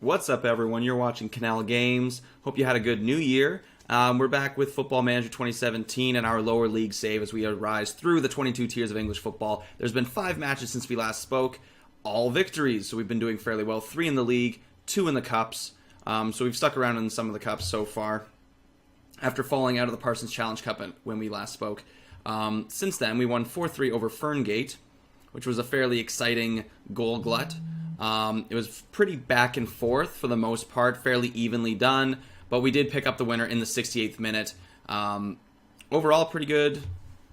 What's up, everyone? You're watching Cannell Games. Hope you had a good new year. We're back with Football Manager 2017 and our lower league save as we rise through the 22 tiers of English football. There's been 5 matches since we last spoke, all victories, so we've been doing fairly well. 3 in the league, 2 in the cups, so we've stuck around in some of the cups so far after falling out of the Parsons Challenge Cup when we last spoke. Since then, we won 4-3 over Ferngate, which was a fairly exciting goal glut. It was pretty back and forth for the most part, fairly evenly done, but we did pick up the winner in the 68th minute. Overall, pretty good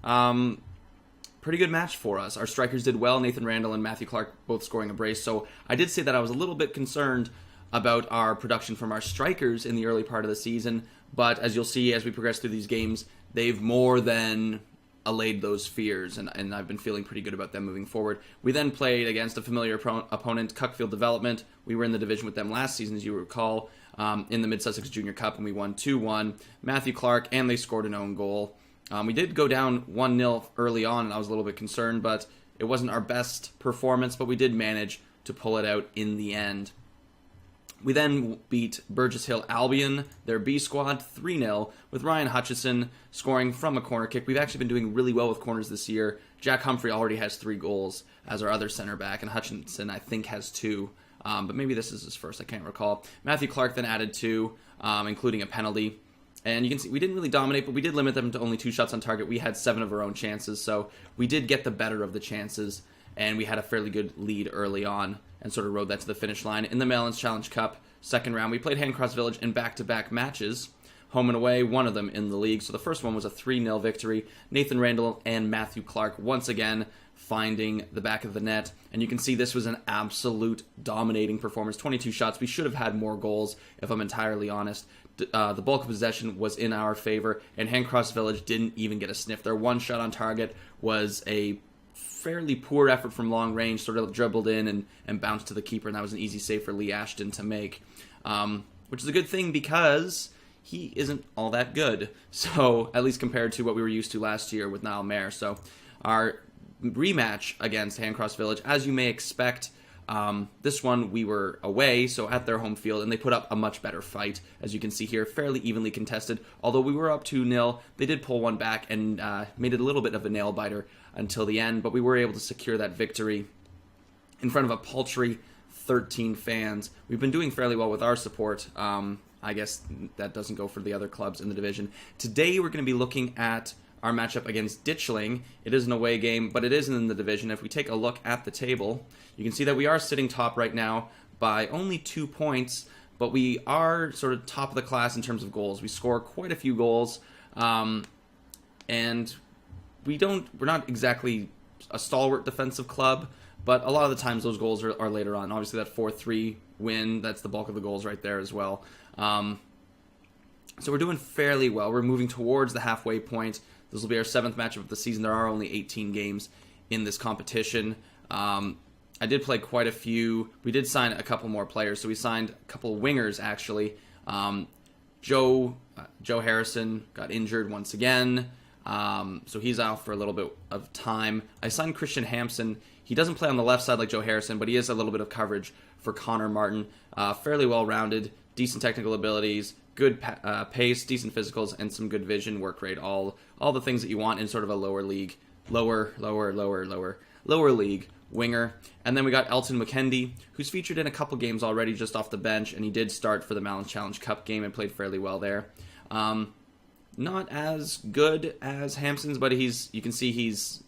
match for us. Our strikers did well, Nathan Randall and Matthew Clark both scoring a brace, so I did say that I was a little bit concerned about our production from our strikers in the early part of the season, but as you'll see as we progress through these games, they've more than allayed those fears, and I've been feeling pretty good about them moving forward. We then played against a familiar opponent, Cuckfield Development. We were in the division with them last season, as you recall, in the Mid Sussex Junior Cup, and we won 2-1. Matthew Clark, and they scored an own goal. We did go down 1-0 early on, and I was a little bit concerned, but it wasn't our best performance, but we did manage to pull it out in the end. We then beat Burgess Hill Albion, their B squad, 3-0, with Ryan Hutchison scoring from a corner kick. We've actually been doing really well with corners this year. Jack Humphrey already has 3 goals as our other center back, and Hutchison, I think, has 2. But maybe this is his first, I can't recall. Matthew Clark then added 2, including a penalty. And you can see we didn't really dominate, but we did limit them to only 2 shots on target. We had 7 of our own chances, so we did get the better of the chances, and we had a fairly good lead early on and sort of rode that to the finish line. In the Mellons Challenge Cup, second round, we played Handcross Village in back-to-back matches, home and away, one of them in the league. So the first one was a 3-0 victory. Nathan Randall and Matthew Clark once again finding the back of the net. And you can see this was an absolute dominating performance. 22 shots. We should have had more goals, if I'm entirely honest. The bulk of possession was in our favor, and Handcross Village didn't even get a sniff. Their one shot on target was a fairly poor effort from long range, sort of dribbled in and bounced to the keeper, and that was an easy save for Lee Ashton to make, which is a good thing because he isn't all that good, so at least compared to what we were used to last year with Niall Mayer. So our rematch against Handcross Village, as you may expect, this one we were away, so at their home field, and they put up a much better fight. As you can see here, fairly evenly contested. Although we were up 2-0, they did pull one back and made it a little bit of a nail-biter until the end, but we were able to secure that victory in front of a paltry 13 fans. We've been doing fairly well with our support. I guess that doesn't go for the other clubs in the division. Today we're going to be looking at our matchup against Ditchling. It is an away game, but it isn't in the division. If we take a look at the table, you can see that we are sitting top right now by only 2 points, but we are sort of top of the class in terms of goals. We score quite a few goals, and we're not exactly a stalwart defensive club, but a lot of the times those goals are later on. Obviously that 4-3 win, that's the bulk of the goals right there as well. So we're doing fairly well. We're moving towards the halfway point. This will be our 7th matchup of the season. There are only 18 games in this competition. I did play quite a few. We did sign a couple more players. So we signed a couple wingers, actually. Joe Harrison got injured once again. So he's out for a little bit of time. I signed Christian Hampson. He doesn't play on the left side like Joe Harrison, but he is a little bit of coverage for Connor Martin. Fairly well-rounded, decent technical abilities, good pace, decent physicals, and some good vision, work rate. All the things that you want in sort of a lower league winger. And then we got Elton McKendy, who's featured in a couple games already just off the bench, and he did start for the Mellons Challenge Cup game and played fairly well there. Not as good as Hampson's, but you can see he's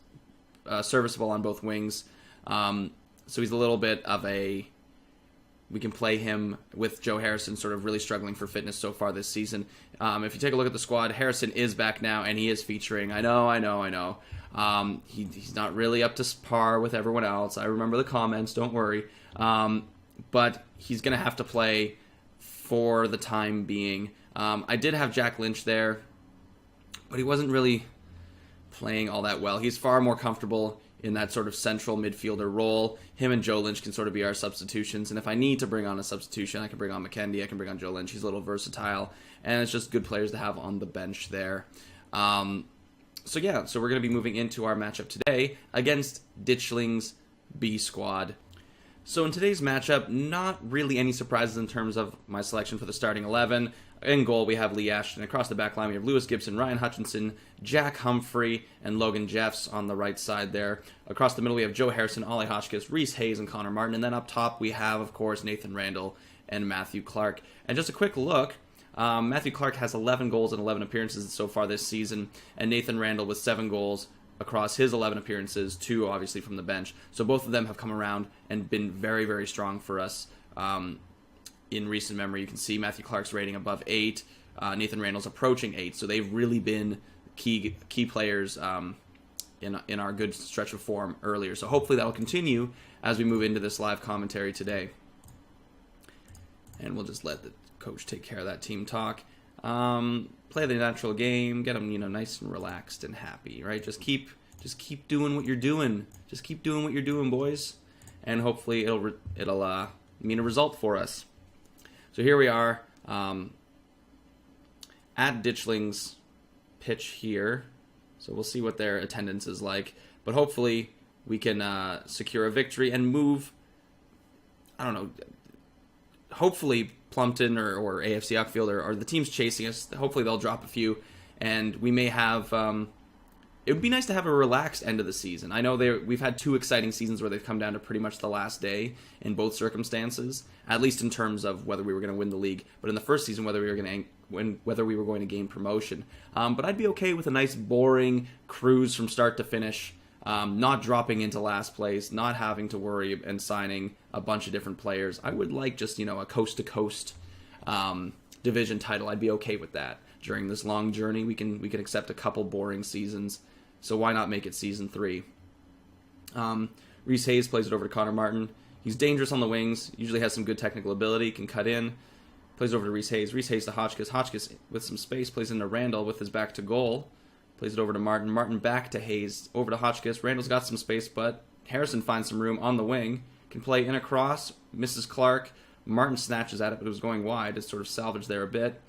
serviceable on both wings. So he's a little bit of we can play him with Joe Harrison sort of really struggling for fitness so far this season. If you take a look at the squad, Harrison is back now, and he is featuring. I know. He's not really up to par with everyone else. I remember the comments, don't worry. But he's going to have to play for the time being. I did have Jack Lynch there, but he wasn't really playing all that well. He's far more comfortable in that sort of central midfielder role. Him and Joe Lynch can sort of be our substitutions, and if I need to bring on a substitution, I can bring on McKendy, I can bring on Joe Lynch. He's a little versatile, and it's just good players to have on the bench there. So we're going to be moving into our matchup today against Ditchling's B squad. So in today's matchup, not really any surprises in terms of my selection for the starting 11. In goal, we have Lee Ashton. Across the back line, we have Lewis Gibson, Ryan Hutchinson, Jack Humphrey, and Logan Jeffs on the right side there. Across the middle, we have Joe Harrison, Ollie Hotchkiss, Reese Hayes, and Connor Martin. And then up top, we have, of course, Nathan Randall and Matthew Clark. And just a quick look, Matthew Clark has 11 goals and 11 appearances so far this season, and Nathan Randall with 7 goals across his 11 appearances, 2 obviously from the bench. So both of them have come around and been very, very strong for us in recent memory. You can see Matthew Clark's rating above 8. Nathan Randall's approaching 8. So they've really been key players in our good stretch of form earlier. So hopefully that will continue as we move into this live commentary today. And we'll just let the coach take care of that team talk. Play the natural game, get them, nice and relaxed and happy, right? Just keep doing what you're doing. Just keep doing what you're doing, boys, and hopefully it'll mean a result for us. So here we are at Ditchling's pitch here. So we'll see what their attendance is like, but hopefully we can secure a victory and move. I don't know. Hopefully Plumpton or AFC Uckfield or the teams chasing us, hopefully they'll drop a few, and we may have it would be nice to have a relaxed end of the season. I know we've had 2 exciting seasons where they've come down to pretty much the last day in both circumstances, at least in terms of whether we were going to win the league, but in the first season whether we were going to gain promotion. But I'd be okay with a nice boring cruise from start to finish. Not dropping into last place, not having to worry and signing a bunch of different players. I would like just, a coast-to-coast division title. I'd be okay with that. During this long journey, we can accept a couple boring seasons. So why not make it season 3? Reese Hayes plays it over to Connor Martin. He's dangerous on the wings, usually has some good technical ability, can cut in. Plays over to Reese Hayes. Reese Hayes to Hotchkiss. Hotchkiss with some space plays into Randall with his back to goal. Plays it over to Martin. Martin back to Hayes. Over to Hotchkiss. Randall's got some space, but Harrison finds some room on the wing. Can play in across. Misses Clark. Martin snatches at it, but it was going wide. It's sort of salvaged there a bit.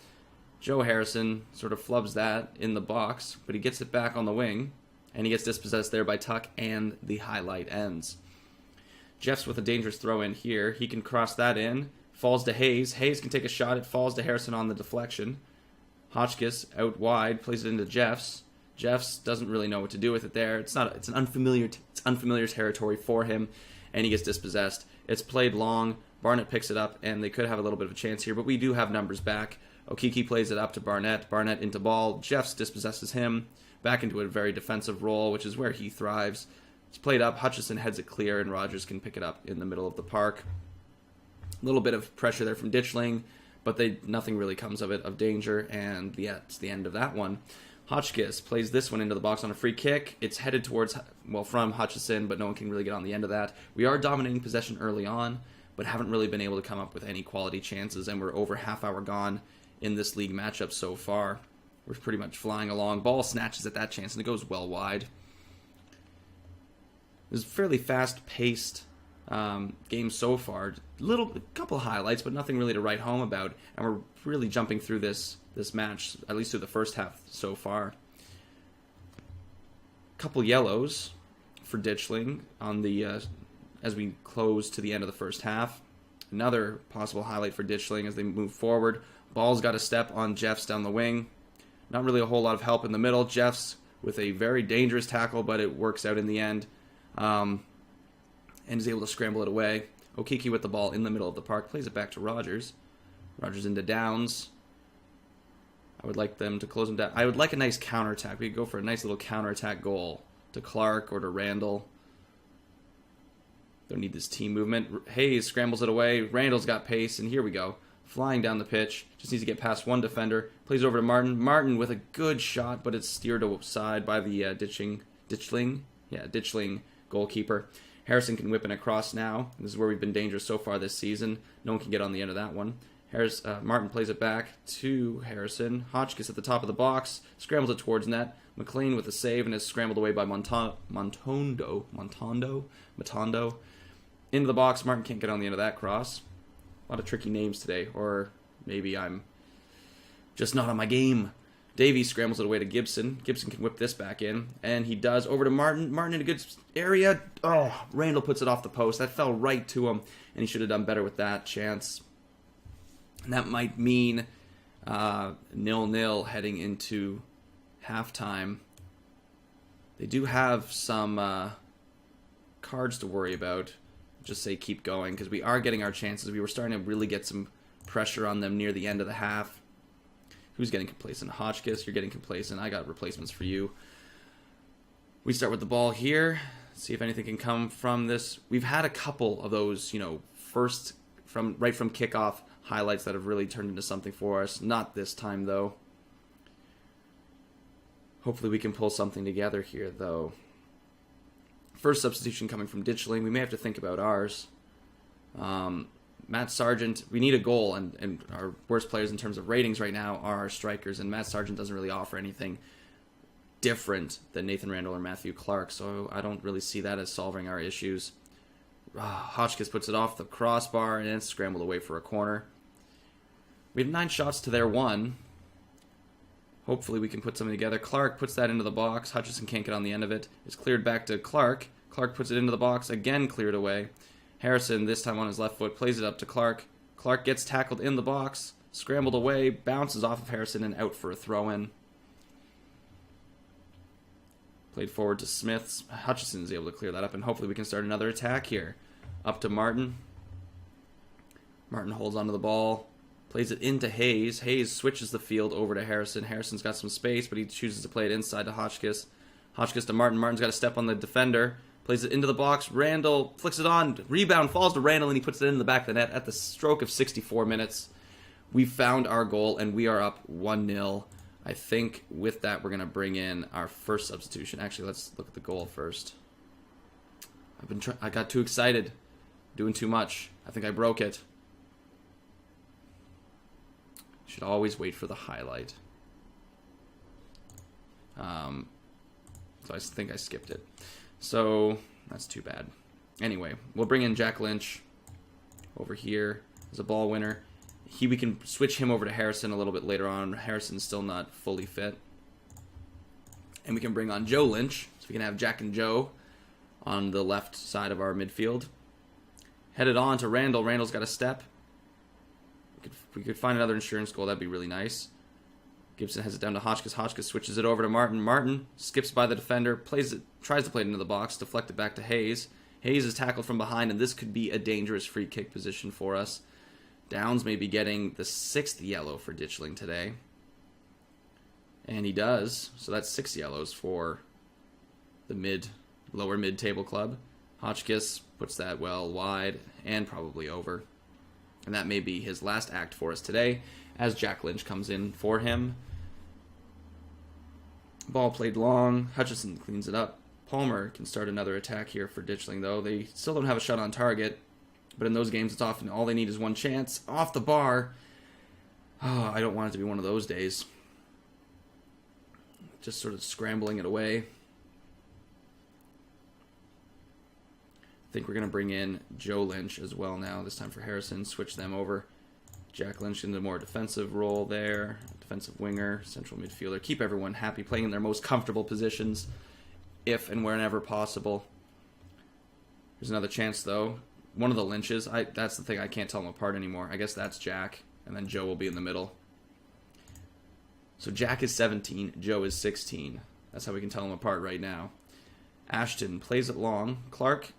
Joe Harrison sort of flubs that in the box, but he gets it back on the wing, and he gets dispossessed there by Tuck, and the highlight ends. Jeff's with a dangerous throw in here. He can cross that in. Falls to Hayes. Hayes can take a shot. It falls to Harrison on the deflection. Hotchkiss out wide. Plays it into Jeffs. Jeffs doesn't really know what to do with it there. It's unfamiliar territory for him, and he gets dispossessed. It's played long. Barnett picks it up, and they could have a little bit of a chance here, but we do have numbers back. Okiki plays it up to Barnett. Barnett into ball. Jeffs dispossesses him back into a very defensive role, which is where he thrives. It's played up. Hutchison heads it clear, and Rogers can pick it up in the middle of the park. A little bit of pressure there from Ditchling, but nothing really comes of it, of danger, and yeah, it's the end of that one. Hotchkiss plays this one into the box on a free kick. It's headed towards, from Hutchison, but no one can really get on the end of that. We are dominating possession early on, but haven't really been able to come up with any quality chances, and we're over half hour gone in this league matchup so far. We're pretty much flying along. Ball snatches at that chance, and it goes well wide. It was a fairly fast-paced game so far. A couple highlights, but nothing really to write home about, and we're really jumping through this match, at least through the first half so far. Couple yellows for Ditchling on the as we close to the end of the first half. Another possible highlight for Ditchling as they move forward. Ball's got a step on Jeffs down the wing. Not really a whole lot of help in the middle. Jeffs with a very dangerous tackle, but it works out in the end. And is able to scramble it away. Okiki with the ball in the middle of the park. Plays it back to Rogers. Rogers into Downs. I would like them to close him down. I would like a nice counterattack. We could go for a nice little counterattack goal to Clark or to Randall. Don't need this team movement. Hayes scrambles it away. Randall's got pace, and here we go. Flying down the pitch. Just needs to get past one defender. Plays over to Martin. Martin with a good shot, but it's steered aside by the Ditchling goalkeeper. Harrison can whip it across now. This is where we've been dangerous so far this season. No one can get on the end of that one. Martin plays it back to Harrison. Hotchkiss at the top of the box. Scrambles it towards net. McLean with a save and is scrambled away by Matondo. Into the box. Martin can't get on the end of that cross. A lot of tricky names today. Or maybe I'm just not on my game. Davies scrambles it away to Gibson. Gibson can whip this back in, and he does. Over to Martin. Martin in a good area. Oh, Randall puts it off the post. That fell right to him, and he should have done better with that chance. And that might mean 0-0 heading into halftime. They do have some cards to worry about. Just say keep going, because we are getting our chances. We were starting to really get some pressure on them near the end of the half. Who's getting complacent? Hotchkiss, you're getting complacent. I got replacements for you. We start with the ball here. See if anything can come from this. We've had a couple of those, right from kickoff highlights that have really turned into something for us. Not this time, though. Hopefully we can pull something together here, though. First substitution coming from Ditchling. We may have to think about ours. Matt Sargent, we need a goal, and our worst players in terms of ratings right now are our strikers, and Matt Sargent doesn't really offer anything different than Nathan Randall or Matthew Clark, so I don't really see that as solving our issues. Hotchkiss puts it off the crossbar, and it's scrambled away for a corner. We have 9 shots to their 1. Hopefully we can put something together. Clark puts that into the box. Hutchison can't get on the end of it. It's cleared back to Clark. Clark puts it into the box, again cleared away. Harrison, this time on his left foot, plays it up to Clark. Clark gets tackled in the box, scrambled away, bounces off of Harrison and out for a throw-in. Played forward to Smith. Hutchison is able to clear that up, and hopefully we can start another attack here. Up to Martin. Martin holds onto the ball, plays it into Hayes. Hayes switches the field over to Harrison. Harrison's got some space, but he chooses to play it inside to Hotchkiss. Hotchkiss to Martin. Martin's got to step on the defender. Plays it into the box. Randall flicks it on. Rebound falls to Randall, and he puts it in the back of the net at the stroke of 64 minutes. We found our goal, and we are up 1-0. I think with that, we're going to bring in our first substitution. Actually, let's look at the goal first. I got too excited. Doing too much. I think I broke it. Should always wait for the highlight. So I think I skipped it. So that's too bad. Anyway, we'll bring in Jack Lynch over here as a ball winner. We can switch him over to Harrison a little bit later on. Harrison's still not fully fit. And we can bring on Joe Lynch. So we can have Jack and Joe on the left side of our midfield. Headed on to Randall. Randall's got a step. We could find another insurance goal. That'd be really nice. Gibson has it down to Hotchkiss. Hotchkiss switches it over to Martin. Martin skips by the defender, tries to play it into the box, deflected back to Hayes. Hayes is tackled from behind, and this could be a dangerous free kick position for us. Downs may be getting the 6th yellow for Ditchling today. And he does. So that's 6 yellows for the lower mid-table club. Hotchkiss puts that well wide and probably over. And that may be his last act for us today, as Jack Lynch comes in for him. Ball played long. Hutchison cleans it up. Palmer can start another attack here for Ditchling, though. They still don't have a shot on target, but in those games, it's often all they need is one chance. Off the bar. Oh, I don't want it to be one of those days. Just sort of scrambling it away. I think we're going to bring in Joe Lynch as well now, this time for Harrison. Switch them over. Jack Lynch in the more defensive role there. Defensive winger, central midfielder. Keep everyone happy, playing in their most comfortable positions, if and whenever possible. There's another chance, though. One of the Lynches, that's the thing, I can't tell them apart anymore. I guess that's Jack, and then Joe will be in the middle. So Jack is 17, Joe is 16. That's how we can tell them apart right now. Ashton plays it long. Clark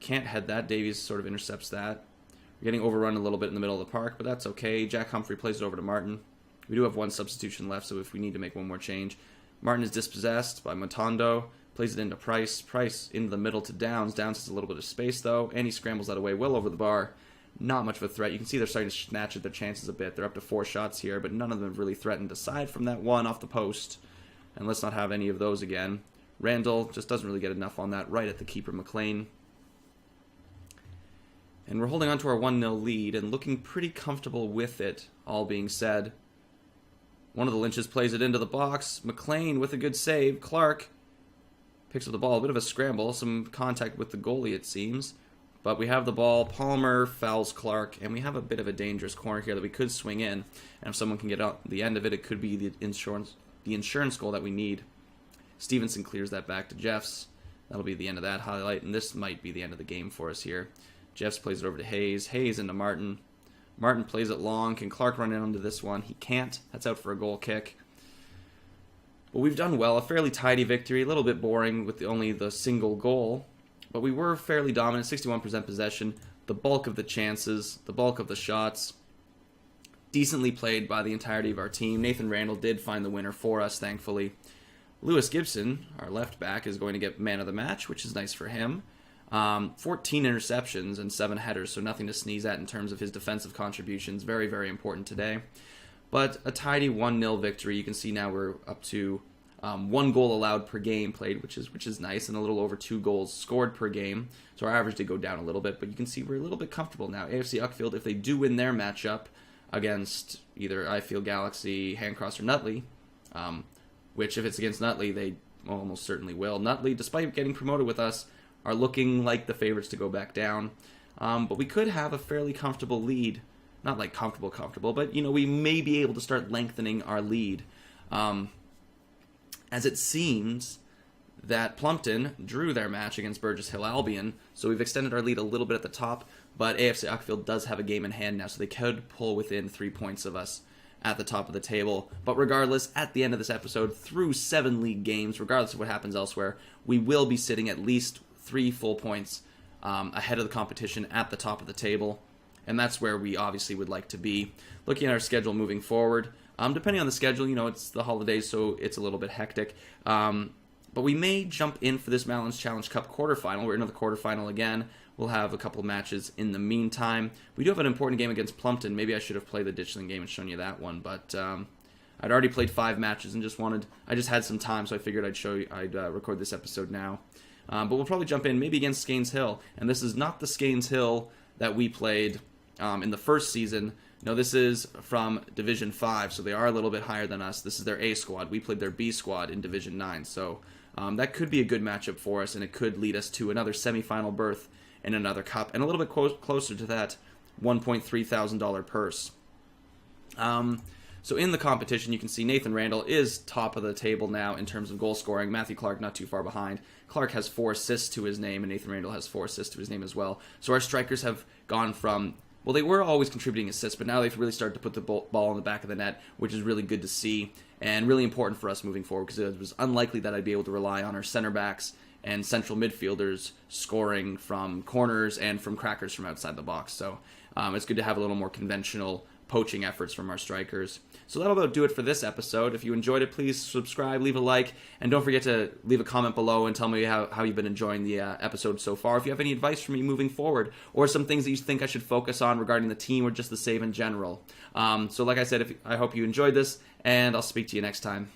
can't head that. Davies sort of intercepts that. We're getting overrun a little bit in the middle of the park, but that's okay. Jack Humphrey plays it over to Martin. We do have one substitution left, so if we need to make one more change. Martin is dispossessed by Motondo. Plays it into Price. Price into the middle to Downs. Downs has a little bit of space, though, and he scrambles that away well over the bar. Not much of a threat. You can see they're starting to snatch at their chances a bit. They're up to 4 shots here, but none of them have really threatened, aside from that one off the post. And let's not have any of those again. Randall just doesn't really get enough on that, right at the keeper, McLean. And we're holding on to our 1-0 lead and looking pretty comfortable with it, all being said. One of the Lynches plays it into the box. McLean with a good save. Clark picks up the ball. A bit of a scramble. Some contact with the goalie, it seems. But we have the ball. Palmer fouls Clark. And we have a bit of a dangerous corner here that we could swing in. And if someone can get out the end of it, it could be the insurance the insurance goal that we need. Stevenson clears that back to Jeffs. That'll be the end of that highlight, and this might be the end of the game for us here. Jeffs plays it over to Hayes. Hayes into Martin. Martin plays it long. Can Clark run in onto this one? He can't. That's out for a goal kick. But we've done well. A fairly tidy victory. A little bit boring with only the single goal. But we were fairly dominant. 61% possession. The bulk of the chances. The bulk of the shots. Decently played by the entirety of our team. Nathan Randall did find the winner for us, thankfully. Lewis Gibson, our left back, is going to get man of the match, which is nice for him. 14 interceptions and 7 headers, so nothing to sneeze at in terms of his defensive contributions. Very, very important today. But a tidy 1-0 victory. You can see now we're up to 1 goal allowed per game played, which is nice, and a little over 2 goals scored per game. So our average did go down a little bit, but you can see we're a little bit comfortable now. AFC Uckfield, if they do win their matchup against either Ifield Galaxy, Handcross, or Nutley, which if it's against Nutley, they almost certainly will. Nutley, despite getting promoted with us, are looking like the favorites to go back down. But we could have a fairly comfortable lead. Not like comfortable, but, we may be able to start lengthening our lead. As it seems that Plumpton drew their match against Burgess Hill Albion, so we've extended our lead a little bit at the top, but AFC Uckfield does have a game in hand now, so they could pull within 3 points of us at the top of the table. But regardless, at the end of this episode, through 7 league games, regardless of what happens elsewhere, we will be sitting at least 3 full points ahead of the competition at the top of the table, and that's where we obviously would like to be. Looking at our schedule moving forward, depending on the schedule, it's the holidays, so it's a little bit hectic. But we may jump in for this Malins Challenge Cup quarterfinal. We're into the quarterfinal again. We'll have a couple matches in the meantime. We do have an important game against Plumpton. Maybe I should have played the Ditchling game and shown you that one, but I'd already played 5 matches and I just had some time, so I figured I'd record this episode now. But we'll probably jump in maybe against Skanes Hill, and this is not the Skanes Hill that we played in the first season. No, this is from Division 5, so they are a little bit higher than us. This is their A squad. We played their B squad in Division 9, so that could be a good matchup for us, and it could lead us to another semifinal berth in another cup, and a little bit closer to that $1,300 purse. So in the competition, you can see Nathan Randall is top of the table now in terms of goal scoring. Matthew Clark not too far behind. Clark has 4 assists to his name, and Nathan Randall has 4 assists to his name as well. So our strikers have gone from, well, they were always contributing assists, but now they've really started to put the ball in the back of the net, which is really good to see and really important for us moving forward, because it was unlikely that I'd be able to rely on our center backs and central midfielders scoring from corners and from crackers from outside the box. So it's good to have a little more conventional poaching efforts from our strikers. So that'll about do it for this episode. If you enjoyed it, please subscribe, leave a like, and don't forget to leave a comment below and tell me how you've been enjoying the episode so far. If you have any advice for me moving forward, or some things that you think I should focus on regarding the team or just the save in general. So like I said, I hope you enjoyed this, and I'll speak to you next time.